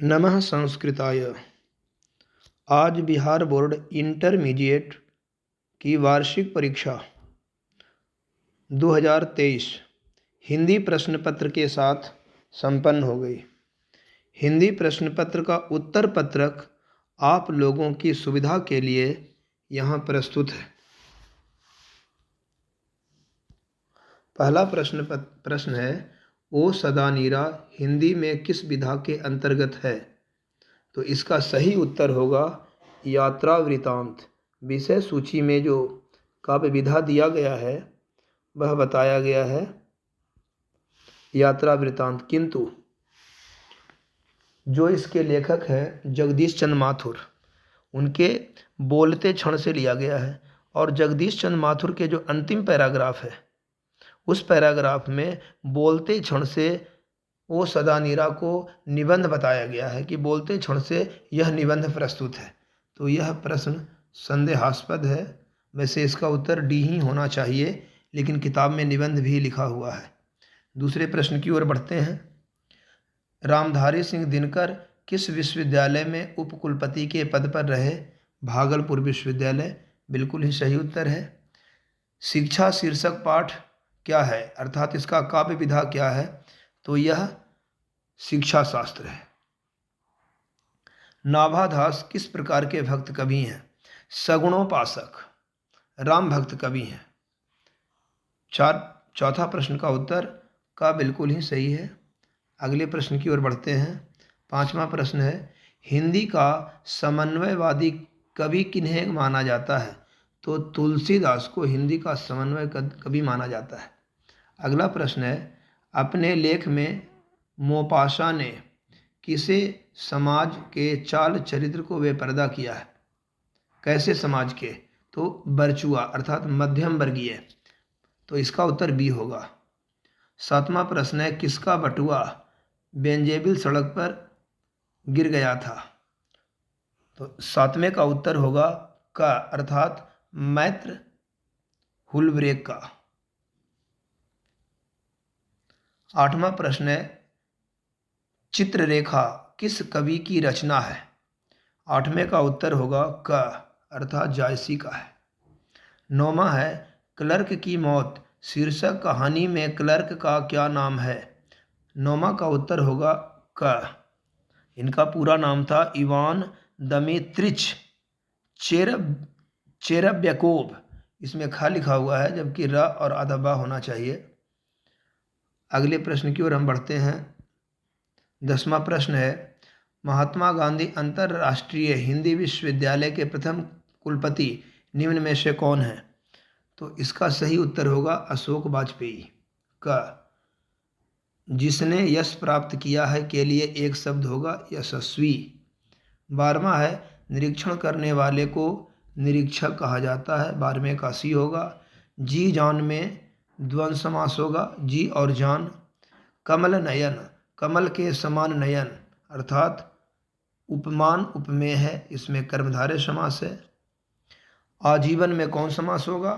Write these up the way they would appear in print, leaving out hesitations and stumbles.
नमः संस्कृताय। आज बिहार बोर्ड इंटरमीडिएट की वार्षिक परीक्षा 2023 हिंदी प्रश्न पत्र के साथ संपन्न हो गई। हिंदी प्रश्न पत्र का उत्तर पत्रक आप लोगों की सुविधा के लिए यहाँ प्रस्तुत है। पहला प्रश्न है, ओ सदा नीरा हिंदी में किस विधा के अंतर्गत है? तो इसका सही उत्तर होगा यात्रा वृतांत। विषय सूची में जो काव्य विधा दिया गया है वह बताया गया है यात्रा वृतांत, किंतु जो इसके लेखक हैं जगदीश चंद्र माथुर, उनके बोलते क्षण से लिया गया है। और जगदीश चंद्र माथुर के जो अंतिम पैराग्राफ है उस पैराग्राफ में बोलते क्षण से ओ सदा नीरा को निबंध बताया गया है कि बोलते क्षण से यह निबंध प्रस्तुत है। तो यह प्रश्न संदेहास्पद है। वैसे इसका उत्तर डी ही होना चाहिए, लेकिन किताब में निबंध भी लिखा हुआ है। दूसरे प्रश्न की ओर बढ़ते हैं। रामधारी सिंह दिनकर किस विश्वविद्यालय में उपकुलपति के पद पर रहे? भागलपुर विश्वविद्यालय बिल्कुल ही सही उत्तर है। शिक्षा शीर्षक पाठ क्या है, अर्थात इसका काव्य विधा क्या है? तो यह शिक्षा शास्त्र है। नाभादास किस प्रकार के भक्त कवि हैं? सगुणोपासक, राम भक्त कवि हैं। चौथा प्रश्न का उत्तर का बिल्कुल ही सही है। अगले प्रश्न की ओर बढ़ते हैं। पांचवा प्रश्न है, हिंदी का समन्वयवादी कवि किन्हें माना जाता है? तो तुलसीदास को हिंदी का समन्वय कवि माना जाता है। अगला प्रश्न है, अपने लेख में मोपाशा ने किसे समाज के चाल चरित्र को बेपर्दा किया है? कैसे समाज के? तो बरचुआ अर्थात मध्यम वर्गीय। तो इसका उत्तर बी होगा। सातवां प्रश्न है, किसका बटुआ बेंजेबिल सड़क पर गिर गया था? तो सातवें का उत्तर होगा का, अर्थात मैत्र हुलब्रेक का। आठवां प्रश्न है, चित्ररेखा किस कवि की रचना है? आठवें का उत्तर होगा क, अर्थात जायसी का है। नौवां है, क्लर्क की मौत शीर्षक कहानी में क्लर्क का क्या नाम है? नौवां का उत्तर होगा क। इनका पूरा नाम था इवान दमित्रिच चेरेब्याकोव। इसमें ख लिखा हुआ है, जबकि र और आधा बा होना चाहिए। अगले प्रश्न की ओर हम बढ़ते हैं। 10वां प्रश्न है, महात्मा गांधी अंतरराष्ट्रीय हिंदी विश्वविद्यालय के प्रथम कुलपति निम्न में से कौन है? तो इसका सही उत्तर होगा अशोक वाजपेयी का। जिसने यश प्राप्त किया है के लिए एक शब्द होगा यशस्वी। 12वां है, निरीक्षण करने वाले को निरीक्षक कहा जाता है। 12वें का सी होगा। जी जान में द्वंद्व समास होगा, जी और जान। कमल नयन, कमल के समान नयन अर्थात उपमान उपमेय है, इसमें कर्मधारय समास है। आजीवन में कौन समास होगा?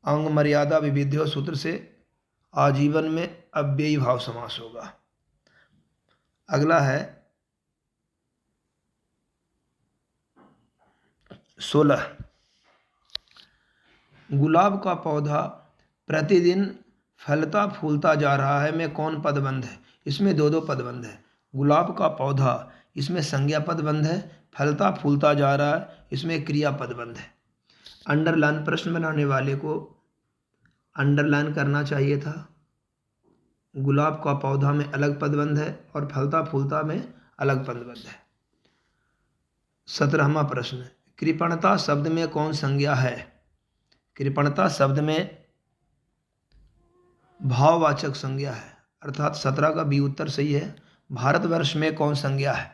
अंग मर्यादा विविध्य सूत्र से आजीवन में अव्ययी भाव समास होगा। अगला है 16, गुलाब का पौधा प्रतिदिन फलता फूलता जा रहा है में कौन पदबंध है? इसमें दो पदबंध है। गुलाब का पौधा इसमें संज्ञा पदबंध है, फलता फूलता जा रहा है इसमें क्रिया पदबंध है। अंडरलाइन प्रश्न बनाने वाले को अंडरलाइन करना चाहिए था। गुलाब का पौधा में अलग पदबंध है और फलता फूलता में अलग पदबंध है। 17वां प्रश्न, कृपणता शब्द में कौन संज्ञा है? कृपणता शब्द में भाववाचक संज्ञा है, अर्थात 17 का बी उत्तर सही है। भारतवर्ष में कौन संज्ञा है?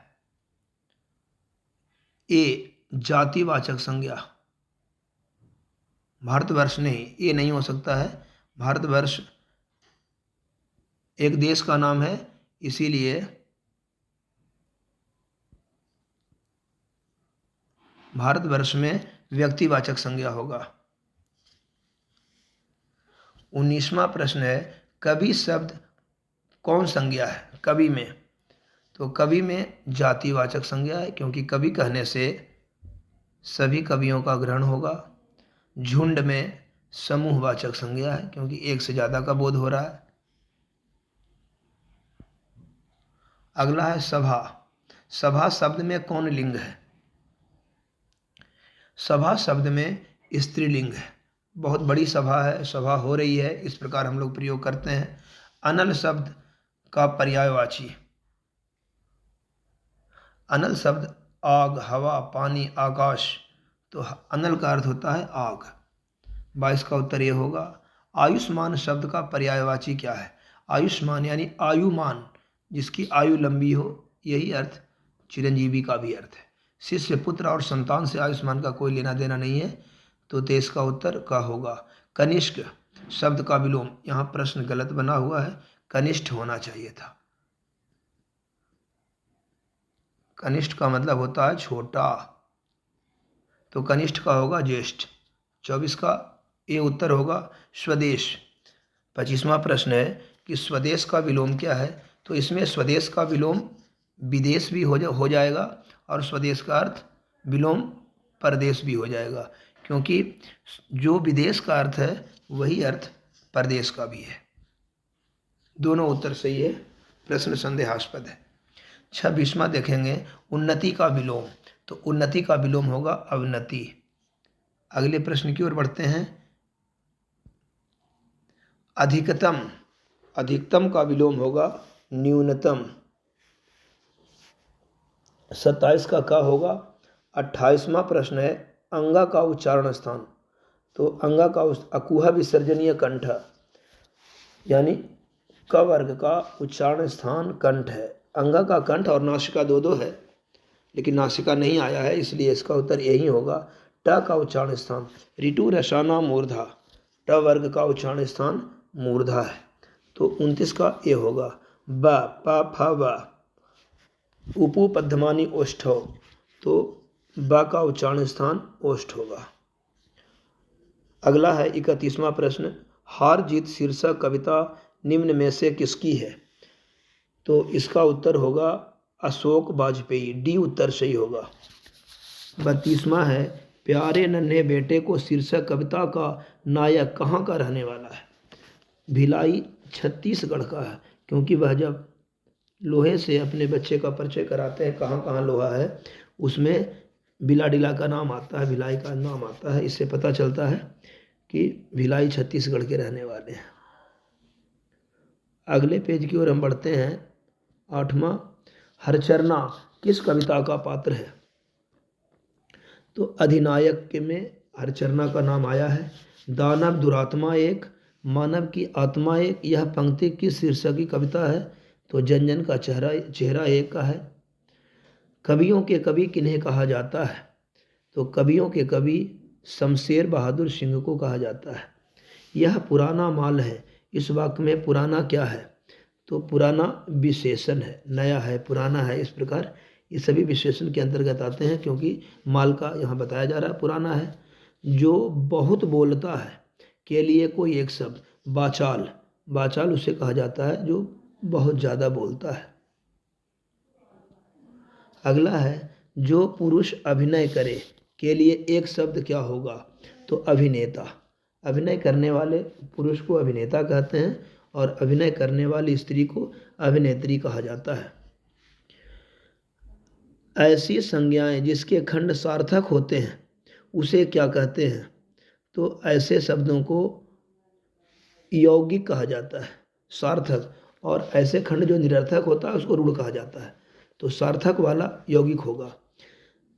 ए जातिवाचक संज्ञा। भारतवर्ष नहीं, ये नहीं हो सकता है। भारतवर्ष एक देश का नाम है, इसीलिए भारतवर्ष में व्यक्तिवाचक संज्ञा होगा। 19वां प्रश्न है, कवि शब्द कौन संज्ञा है? कवि में तो कवि में जातिवाचक संज्ञा है, क्योंकि कवि कहने से सभी कवियों का ग्रहण होगा। झुंड में समूहवाचक संज्ञा है, क्योंकि एक से ज़्यादा का बोध हो रहा है। अगला है सभा। सभा शब्द में कौन लिंग है? सभा शब्द में स्त्रीलिंग है। बहुत बड़ी सभा है, सभा हो रही है, इस प्रकार हम लोग प्रयोग करते हैं। अनल शब्द का पर्यायवाची। अनल शब्द आग, हवा, पानी, आकाश, तो अनल का अर्थ होता है आग। 22 का उत्तर ये होगा। आयुष्मान शब्द का पर्यायवाची क्या है? आयुष्मान यानी आयुमान, जिसकी आयु लंबी हो, यही अर्थ चिरंजीवी का भी अर्थ है। शिष्य, पुत्र और संतान से आयुष्मान का कोई लेना देना नहीं है, तो 23 का उत्तर का होगा। कनिष्क शब्द का विलोम, यहाँ प्रश्न गलत बना हुआ है, कनिष्ठ होना चाहिए था। कनिष्ठ का मतलब होता है छोटा, तो कनिष्ठ का होगा ज्येष्ठ। 24 का ये उत्तर होगा स्वदेश। 25वां प्रश्न है कि स्वदेश का विलोम क्या है? तो इसमें स्वदेश का विलोम विदेश भी हो जाएगा, और स्वदेश का अर्थ विलोम परदेश भी हो जाएगा, क्योंकि जो विदेश का अर्थ है वही अर्थ परदेश का भी है। दोनों उत्तर सही है, प्रश्न संदेहास्पद है। 26वां देखेंगे, उन्नति का विलोम। तो उन्नति का विलोम होगा अवनति। अगले प्रश्न की ओर बढ़ते हैं। अधिकतम, अधिकतम का विलोम होगा न्यूनतम। 27 का होगा। 28वां प्रश्न है, अंगा का उच्चारण स्थान। तो अंगा का अकुहा विसर्जनीय कंठ, यानी क वर्ग का उच्चारण स्थान कंठ है। अंगा का कंठ और नासिका दो दो है, लेकिन नासिका नहीं आया है, इसलिए इसका उत्तर यही होगा। ट का उच्चारण स्थान ऋतु रसाना मूर्धा, ट वर्ग का उच्चारण स्थान मूर्धा है, तो 29 का ये होगा। ब प फ व उपु पद्मानी ओष्ठव, तो ब का उच्चारण स्थान ओष्ठ होगा। अगला है 31वां प्रश्न, हार जीत शीर्षक कविता निम्न में से किसकी है? तो इसका उत्तर होगा अशोक वाजपेयी, डी उत्तर सही होगा। 32वां है, प्यारे नन्हे बेटे को शीर्षक कविता का नायक कहाँ का रहने वाला है? भिलाई छत्तीसगढ़ का है, क्योंकि वह जब लोहे से अपने बच्चे का परिचय कराते हैं कहाँ कहाँ लोहा है, उसमें बिलाडिला का नाम आता है, भिलाई का नाम आता है, इससे पता चलता है कि भिलाई छत्तीसगढ़ के रहने वाले हैं। अगले पेज की ओर हम बढ़ते हैं। 8वां, हरचरना किस कविता का पात्र है? तो अधिनायक के में हरचरना का नाम आया है। दानव दुरात्मा एक, मानव की आत्मा एक, यह पंक्ति किस शीर्षक की कविता है? तो जन जन का चेहरा एक का है। कवियों के कवि किन्हें कहा जाता है? तो कवियों के कवि शमशेर बहादुर सिंह को कहा जाता है। यह पुराना माल है, इस वाक्य में पुराना क्या है? तो पुराना विशेषण है, नया है, पुराना है, इस प्रकार ये सभी विशेषण के अंतर्गत आते हैं, क्योंकि माल का यहाँ बताया जा रहा है पुराना है। जो बहुत बोलता है के लिए कोई एक शब्द, बाचाल, बाचाल उसे कहा जाता है जो बहुत ज़्यादा बोलता है। अगला है, जो पुरुष अभिनय करे के लिए एक शब्द क्या होगा? तो अभिनेता। अभिनय करने वाले पुरुष को अभिनेता कहते हैं, और अभिनय करने वाली स्त्री को अभिनेत्री कहा जाता है। ऐसी संज्ञाएं जिसके खंड सार्थक होते हैं उसे क्या कहते हैं? तो ऐसे शब्दों को यौगिक कहा जाता है, सार्थक, और ऐसे खंड जो निरर्थक होता है उसको रूढ़ कहा जाता है, तो सार्थक वाला यौगिक होगा।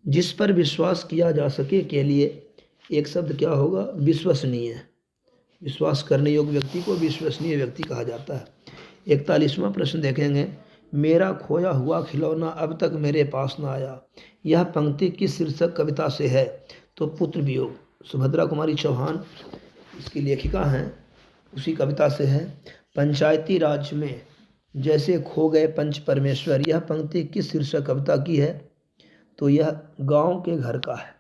जिस पर विश्वास किया जा सके के लिए एक शब्द क्या होगा? विश्वसनीय। विश्वास करने योग्य व्यक्ति को विश्वसनीय व्यक्ति कहा जाता है। 41वां प्रश्न देखेंगे, मेरा खोया हुआ खिलौना अब तक मेरे पास ना आया, यह पंक्ति किस शीर्षक कविता से है? तो पुत्र वियोग, सुभद्रा कुमारी चौहान इसकी लेखिका हैं, उसी कविता से है। पंचायती राज में जैसे खो गए पंच परमेश्वर, यह पंक्ति किस शीर्षक कविता की है? तो यह गांव के घर का है।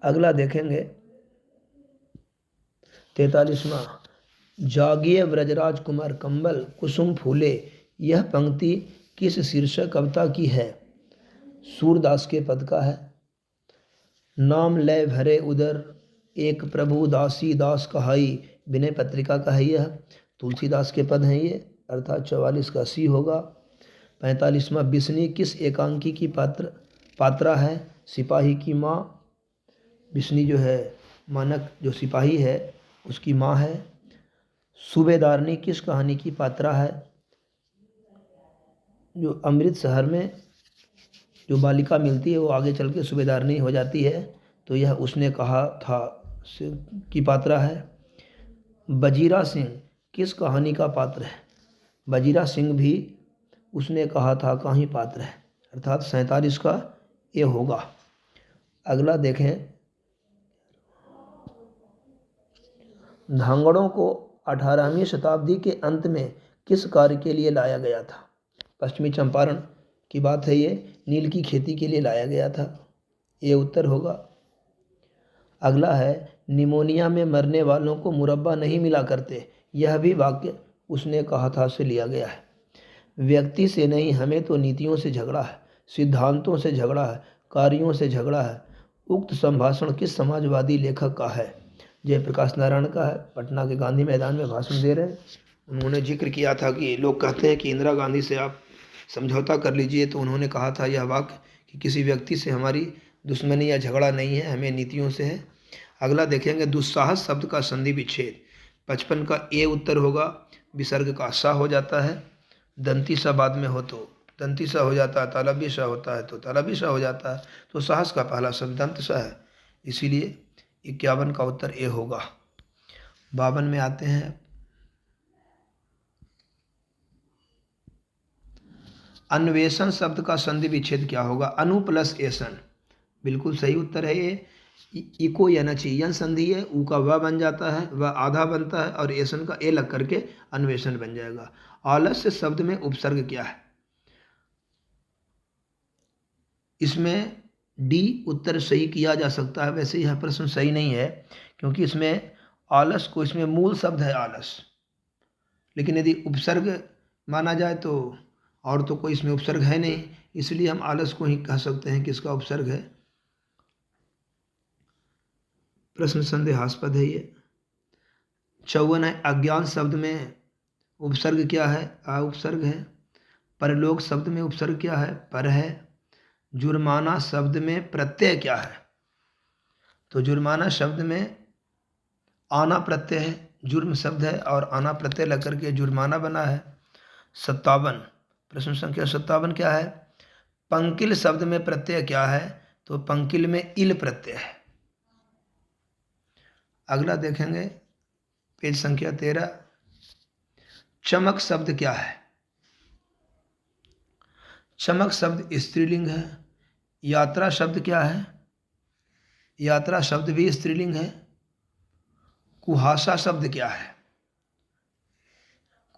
अगला देखेंगे 43वां, जागिए ब्रजराज कुमार कंबल कुसुम फूले, यह पंक्ति किस शीर्षक कविता की है? सूरदास के पद का है। नाम लय भरे उदर एक प्रभु दासी दास कहाई, विनय पत्रिका का है यह। तुलसीदास के पद हैं ये, अर्थात 44 का सी होगा। 45वां बिस्नी किस एकांकी की पात्रा है? सिपाही की माँ। बिस्नी जो है मानक जो सिपाही है उसकी माँ है। सूबेदारनी किस कहानी की पात्रा है? जो अमृत शहर में जो बालिका मिलती है वो आगे चल के सूबेदारनी हो जाती है, तो यह उसने कहा था की पात्रा है। बजीरा सिंह किस कहानी का पात्र है? बजीरा सिंह भी उसने कहा था का ही पात्र है, अर्थात 47 का ये होगा। अगला देखें, धांगड़ों को 18वीं शताब्दी के अंत में किस कार्य के लिए लाया गया था? पश्चिमी चंपारण की बात है ये, नील की खेती के लिए लाया गया था, ये उत्तर होगा। अगला है, निमोनिया में मरने वालों को मुरब्बा नहीं मिला करते, यह भी वाक्य उसने कहा था से लिया गया है। व्यक्ति से नहीं, हमें तो नीतियों से झगड़ा है, सिद्धांतों से झगड़ा है, कार्यों से झगड़ा है। उक्त संभाषण किस समाजवादी लेखक का है? जयप्रकाश नारायण का है। पटना के गांधी मैदान में भाषण दे रहे हैं, उन्होंने जिक्र किया था कि लोग कहते हैं कि इंदिरा गांधी से आप समझौता कर लीजिए, तो उन्होंने कहा था यह वाक्य कि किसी व्यक्ति से हमारी दुश्मनी या झगड़ा नहीं है, हमें नीतियों से है। अगला देखेंगे, दुस्साहस शब्द का संधि विच्छेद। 55 का ए उत्तर होगा। विसर्ग का सा हो जाता है, दंती सा बाद में हो तो दंती सा हो जाता है, तालबी सा होता है तो तालबी सा हो जाता है, तो साहस का पहला शब्द दंत सा है, इसीलिए 51 का उत्तर ए होगा। 52 में आते हैं, अन्वेषण शब्द का संधि विच्छेद क्या होगा? अनु प्लस एसन, बिल्कुल सही उत्तर है ये। इको यनची यन संधि है, ऊ का व बन जाता है, वह आधा बनता है और एसन का ए लग करके अन्वेषण बन जाएगा। आलस्य शब्द में उपसर्ग क्या है? इसमें डी उत्तर सही किया जा सकता है, वैसे यह प्रश्न सही नहीं है क्योंकि इसमें आलस को, इसमें मूल शब्द है आलस, लेकिन यदि उपसर्ग माना जाए तो और तो कोई इसमें उपसर्ग है नहीं, इसलिए हम आलस को ही कह सकते हैं कि इसका उपसर्ग है। प्रश्न संदेहास्पद है ये। 54 है, अज्ञान शब्द में उपसर्ग क्या है? आ उपसर्ग है। परलोक शब्द में उपसर्ग क्या है? पर है। जुर्माना शब्द में प्रत्यय क्या है? तो जुर्माना शब्द में आना प्रत्यय है, जुर्म शब्द है और आना प्रत्यय लग करके जुर्माना बना है। 57, प्रश्न संख्या 57 क्या है? पंकिल शब्द में प्रत्यय क्या है? तो पंकिल में इल प्रत्यय है। अगला देखेंगे, पेज संख्या 13, चमक शब्द क्या है? चमक शब्द स्त्रीलिंग है। यात्रा शब्द क्या है? यात्रा शब्द भी स्त्रीलिंग है। कुहासा शब्द क्या है?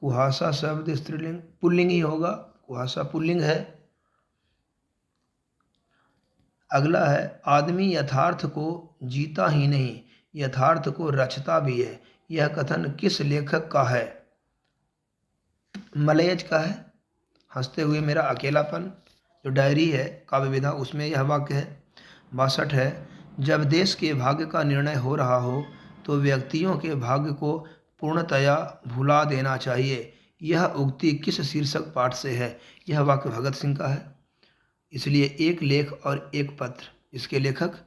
कुहासा शब्द स्त्रीलिंग पुल्लिंग ही होगा, कुहासा पुल्लिंग है। अगला है, आदमी यथार्थ को जीता ही नहीं, यथार्थ को रचता भी है, यह कथन किस लेखक का है? मलयज का है। हंसते हुए मेरा अकेलापन जो डायरी है काव्य विधा, उसमें यह वाक्य है। 62 है, जब देश के भाग्य का निर्णय हो रहा हो तो व्यक्तियों के भाग्य को पूर्णतया भुला देना चाहिए, यह उक्ति किस शीर्षक पाठ से है? यह वाक्य भगत सिंह का है, इसलिए एक लेख और एक पत्र। इसके लेखक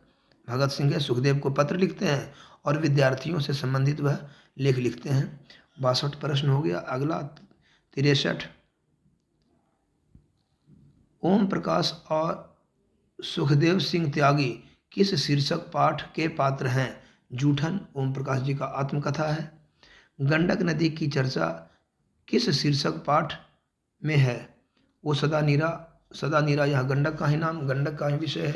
भगत सिंह है, सुखदेव को पत्र लिखते हैं और विद्यार्थियों से संबंधित वह लेख लिखते हैं। 62 प्रश्न हो गया। अगला 63, ओम प्रकाश और सुखदेव सिंह त्यागी किस शीर्षक पाठ के पात्र हैं? जूठन ओम प्रकाश जी का आत्मकथा है। गंडक नदी की चर्चा किस शीर्षक पाठ में है? वो सदा नीरा, यह गंडक का ही नाम, गंडक का ही विषय है।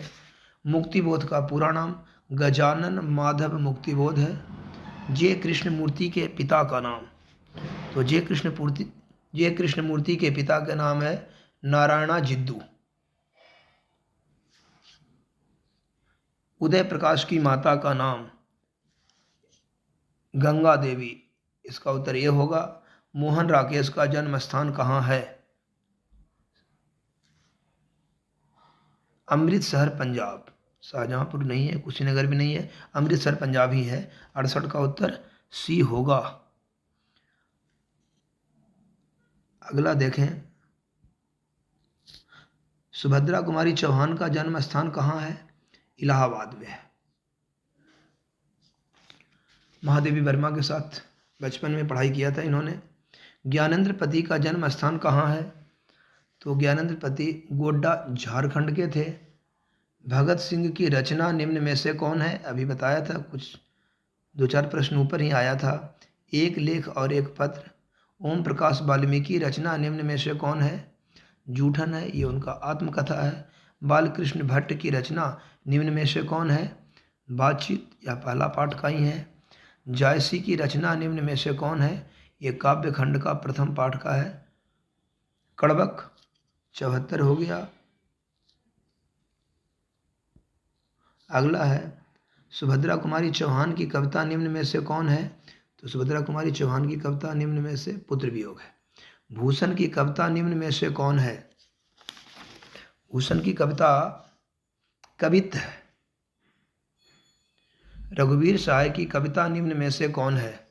मुक्तिबोध का पूरा नाम गजानन माधव मुक्तिबोध है। जे कृष्णमूर्ति के पिता का नाम, तो जे कृष्णमूर्ति के पिता का नाम है नारायणा जिद्दू। उदय प्रकाश की माता का नाम गंगा देवी, इसका उत्तर ये होगा। मोहन राकेश का जन्म स्थान कहाँ है? अमृतसर पंजाब, शाहजहाँपुर नहीं है, कुशीनगर भी नहीं है, अमृतसर पंजाब ही है। 68 का उत्तर सी होगा। अगला देखें, सुभद्रा कुमारी चौहान का जन्म स्थान कहाँ है? इलाहाबाद में है। महादेवी वर्मा के साथ बचपन में पढ़ाई किया था इन्होंने। ज्ञानेंद्र पति का जन्म स्थान कहाँ है? तो ज्ञानेंद्र पति गोड्डा झारखंड के थे। भगत सिंह की रचना निम्न में से कौन है? अभी बताया था, कुछ 2-4 प्रश्न ऊपर ही आया था। एक लेख और एक पत्र। ओम प्रकाश वाल्मीकि रचना निम्न में से कौन है? जूठन है, ये उनका आत्मकथा है। बालकृष्ण भट्ट की रचना निम्न में से कौन है? बातचीत, या पहला पाठ का ही है। जायसी की रचना निम्न में से कौन है? ये काव्य खंड का प्रथम पाठ का है। कड़बक 74 हो गया। अगला है, सुभद्रा कुमारी चौहान की कविता निम्न में से कौन है? तो सुभद्रा कुमारी चौहान की कविता निम्न में से पुत्र वियोग है। भूषण की कविता निम्न में से कौन है? भूषण की कविता कवित्त है। रघुवीर सहाय की कविता निम्न में से कौन है?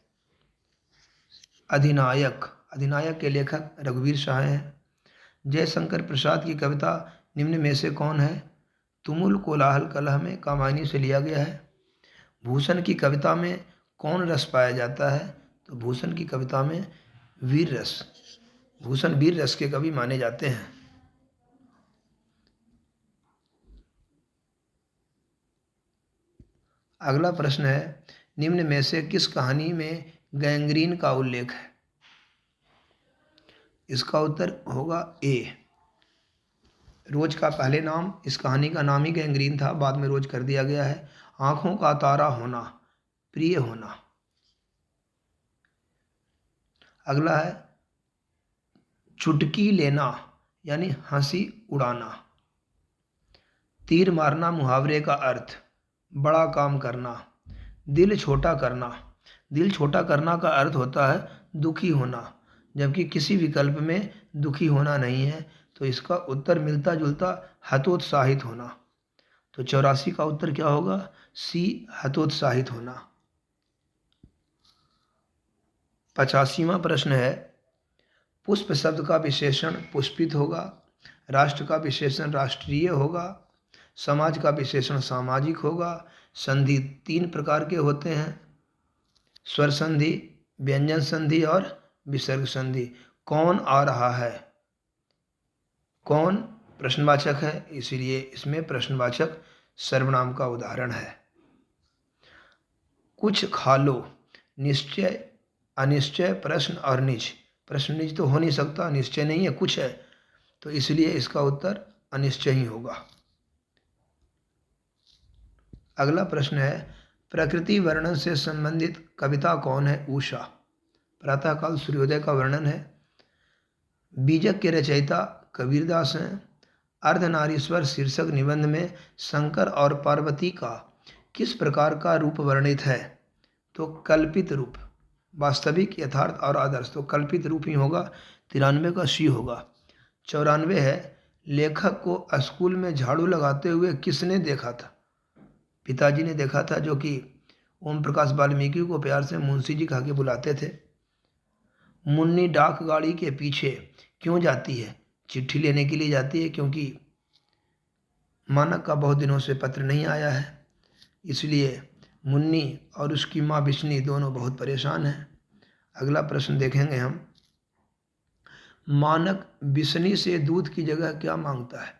अधिनायक। अधिनायक के लेखक रघुवीर सहाय हैं। जयशंकर प्रसाद की कविता निम्न में से कौन है? तुमुल कोलाहल कलह में कामायनी से लिया गया है। भूषण की कविता में कौन रस पाया जाता है? तो भूषण की कविता में वीर रस। भूषण वीर रस के कवि माने जाते हैं। अगला प्रश्न है, निम्न में से किस कहानी में गैंग्रीन का उल्लेख है? इसका उत्तर होगा ए। रोज का पहले नाम, इस कहानी का नाम ही गैंग्रीन था, बाद में रोज कर दिया गया है। आंखों का तारा होना, प्रिय होना। अगला है, चुटकी लेना यानी हंसी उड़ाना। तीर मारना मुहावरे का अर्थ, बड़ा काम करना। दिल छोटा करना, दिल छोटा करना का अर्थ होता है दुखी होना, जबकि किसी विकल्प में दुखी होना नहीं है, तो इसका उत्तर मिलता जुलता हतोत्साहित होना। तो 84 का उत्तर क्या होगा? सी, हतोत्साहित होना। 85वां प्रश्न है, पुष्प शब्द का विशेषण पुष्पित होगा, राष्ट्र का विशेषण राष्ट्रीय होगा, समाज का विशेषण सामाजिक होगा। संधि 3 प्रकार के होते हैं, स्वर संधि, व्यंजन संधि और विसर्ग संधि। कौन आ रहा है? कौन प्रश्नवाचक है, इसीलिए इसमें प्रश्नवाचक सर्वनाम का उदाहरण है। कुछ खा लो, निश्चय, अनिश्चय, प्रश्न और निज। प्रश्न निज तो हो नहीं सकता, निश्चय नहीं है, कुछ है, तो इसलिए इसका उत्तर अनिश्चय ही होगा। अगला प्रश्न है, प्रकृति वर्णन से संबंधित कविता कौन है? उषा। प्रातःकाल सूर्योदय का वर्णन है। बीजक के रचयिता कबीरदास हैं। अर्धनारीश्वर शीर्षक निबंध में शंकर और पार्वती का किस प्रकार का रूप वर्णित है? तो कल्पित रूप। वास्तविक, यथार्थ और आदर्श, तो कल्पित रूप ही होगा। 93 का सी होगा। 94 है, लेखक को स्कूल में झाड़ू लगाते हुए किसने देखा था? पिताजी ने देखा था, जो कि ओम प्रकाश वाल्मीकि को प्यार से मुंशी जी कहा के बुलाते थे। मुन्नी डाक गाड़ी के पीछे क्यों जाती है? चिट्ठी लेने के लिए जाती है, क्योंकि मानक का बहुत दिनों से पत्र नहीं आया है, इसलिए मुन्नी और उसकी माँ बिशनी दोनों बहुत परेशान हैं। अगला प्रश्न देखेंगे हम, मानक बिशनी से दूध की जगह क्या मांगता है?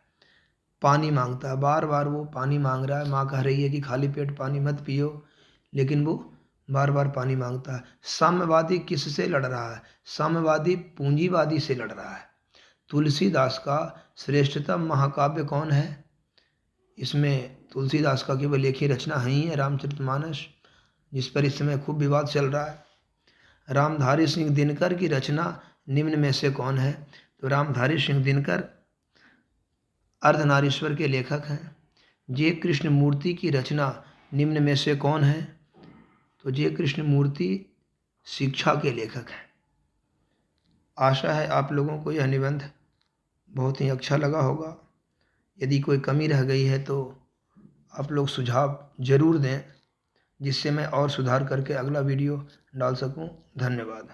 पानी मांगता है। बार बार वो पानी मांग रहा है। माँ कह रही है कि खाली पेट पानी मत पियो, लेकिन वो बार बार पानी मांगता है। साम्यवादी किससे लड़ रहा है? साम्यवादी पूंजीवादी से लड़ रहा है। तुलसीदास का श्रेष्ठतम महाकाव्य कौन है? इसमें तुलसीदास का केवल एक ही रचना ही है, रामचरितमानस, जिस पर इस समय खूब विवाद चल रहा है। रामधारी सिंह दिनकर की रचना निम्न में से कौन है? तो रामधारी सिंह दिनकर अर्धनारीश्वर के लेखक हैं। जय कृष्ण मूर्ति की रचना निम्न में से कौन है? तो जय कृष्ण मूर्ति शिक्षा के लेखक हैं। आशा है आप लोगों को यह निबंध बहुत ही अच्छा लगा होगा। यदि कोई कमी रह गई है तो आप लोग सुझाव ज़रूर दें, जिससे मैं और सुधार करके अगला वीडियो डाल सकूं। धन्यवाद।